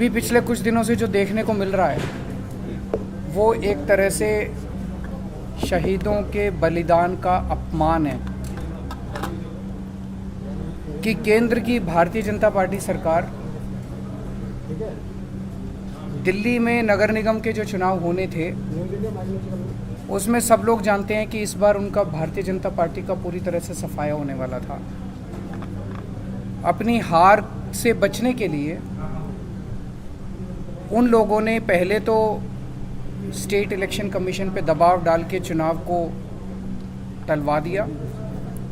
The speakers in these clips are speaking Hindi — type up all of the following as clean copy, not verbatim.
अभी पिछले कुछ दिनों से जो देखने को मिल रहा है वो एक तरह से शहीदों के बलिदान का अपमान है कि केंद्र की भारतीय जनता पार्टी सरकार दिल्ली में नगर निगम के जो चुनाव होने थे उसमें सब लोग जानते हैं कि इस बार उनका भारतीय जनता पार्टी का पूरी तरह से सफाया होने वाला था। अपनी हार से बचने के लिए उन लोगों ने पहले तो स्टेट इलेक्शन कमीशन पे दबाव डाल के चुनाव को टलवा दिया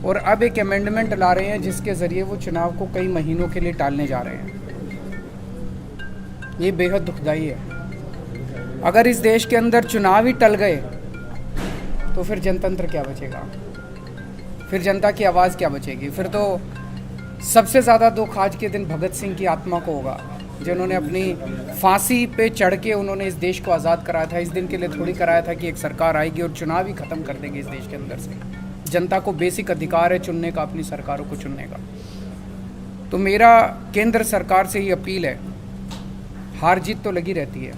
और अब एक अमेंडमेंट ला रहे हैं जिसके ज़रिए वो चुनाव को कई महीनों के लिए टालने जा रहे हैं। ये बेहद दुखदाई है। अगर इस देश के अंदर चुनाव ही टल गए तो फिर जनतंत्र क्या बचेगा, फिर जनता की आवाज़ क्या बचेगी। फिर तो सबसे ज़्यादा दुख आज के दिन भगत सिंह की आत्मा को होगा जिन्होंने अपनी फांसी पे चढ़ के उन्होंने इस देश को आज़ाद कराया था। इस दिन के लिए थोड़ी कराया था कि एक सरकार आएगी और चुनाव ही ख़त्म कर देगी इस देश के अंदर से। जनता को बेसिक अधिकार है चुनने का, अपनी सरकारों को चुनने का। तो मेरा केंद्र सरकार से ही अपील है, हार जीत तो लगी रहती है।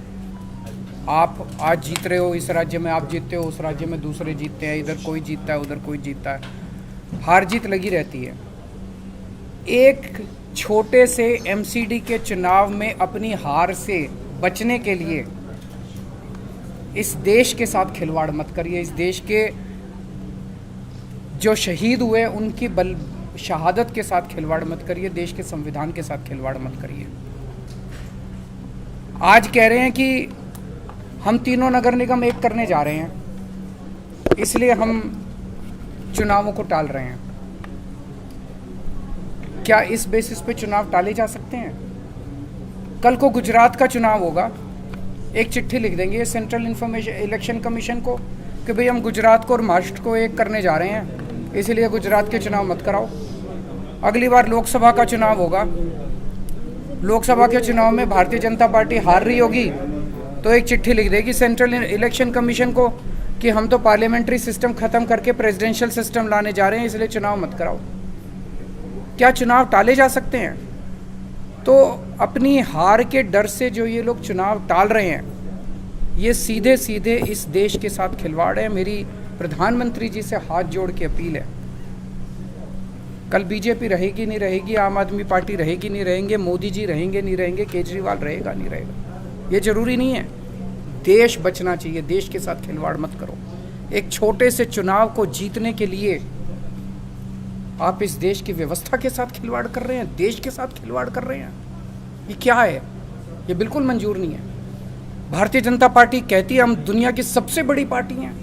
आप आज जीत रहे हो, इस राज्य में आप जीतते हो, उस राज्य में दूसरे जीतते हैं, इधर कोई जीतता है, उधर कोई जीतता है। हार जीत लगी रहती है। एक छोटे से एमसीडी के चुनाव में अपनी हार से बचने के लिए इस देश के साथ खिलवाड़ मत करिए। इस देश के जो शहीद हुए उनकी शहादत के साथ खिलवाड़ मत करिए। देश के संविधान के साथ खिलवाड़ मत करिए। आज कह रहे हैं कि हम तीनों नगर निगम एक करने जा रहे हैं, इसलिए हम चुनावों को टाल रहे हैं। क्या इस बेसिस पे चुनाव टाले जा सकते हैं? कल को गुजरात का चुनाव होगा, एक चिट्ठी लिख देंगे सेंट्रल इलेक्शन कमीशन को कि भाई हम गुजरात को और महाराष्ट्र को एक करने जा रहे हैं, इसलिए गुजरात के चुनाव मत कराओ। अगली बार लोकसभा का चुनाव होगा, लोकसभा के चुनाव में भारतीय जनता पार्टी हार रही होगी तो एक चिट्ठी लिख देगी सेंट्रल इलेक्शन कमीशन को कि हम तो पार्लियामेंट्री सिस्टम ख़त्म करके प्रेसिडेंशियल सिस्टम लाने जा रहे हैं, इसलिए चुनाव मत कराओ। क्या चुनाव टाले जा सकते हैं? तो अपनी हार के डर से जो ये लोग चुनाव टाल रहे हैं, ये सीधे सीधे इस देश के साथ खिलवाड़ है। मेरी प्रधानमंत्री जी से हाथ जोड़ के अपील है, कल बीजेपी रहेगी नहीं रहेगी, आम आदमी पार्टी रहेगी नहीं रहेंगे, मोदी जी रहेंगे नहीं रहेंगे, केजरीवाल रहेगा नहीं रहेगा, ये ज़रूरी नहीं है। देश बचना चाहिए, देश के साथ खिलवाड़ मत करो। एक छोटे से चुनाव को जीतने के लिए आप इस देश की व्यवस्था के साथ खिलवाड़ कर रहे हैं, देश के साथ खिलवाड़ कर रहे हैं। ये क्या है? ये बिल्कुल मंजूर नहीं है। भारतीय जनता पार्टी कहती है हम दुनिया की सबसे बड़ी पार्टी हैं।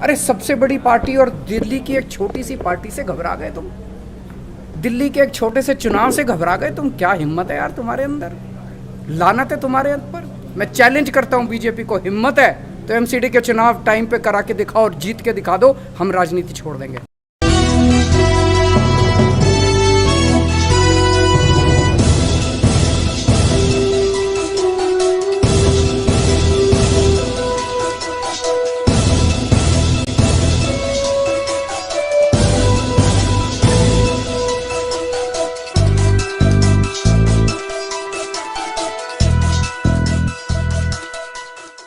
अरे सबसे बड़ी पार्टी और दिल्ली की एक छोटी सी पार्टी से घबरा गए तुम? दिल्ली के एक छोटे से चुनाव से घबरा गए तुम? क्या हिम्मत है यार तुम्हारे अंदर, लानत है तुम्हारे अंदर। मैं चैलेंज करता हूँ बीजेपी को, हिम्मत है तो एमसीडी के चुनाव टाइम पे करा के दिखाओ और जीत के दिखा दो, हम राजनीति छोड़ देंगे।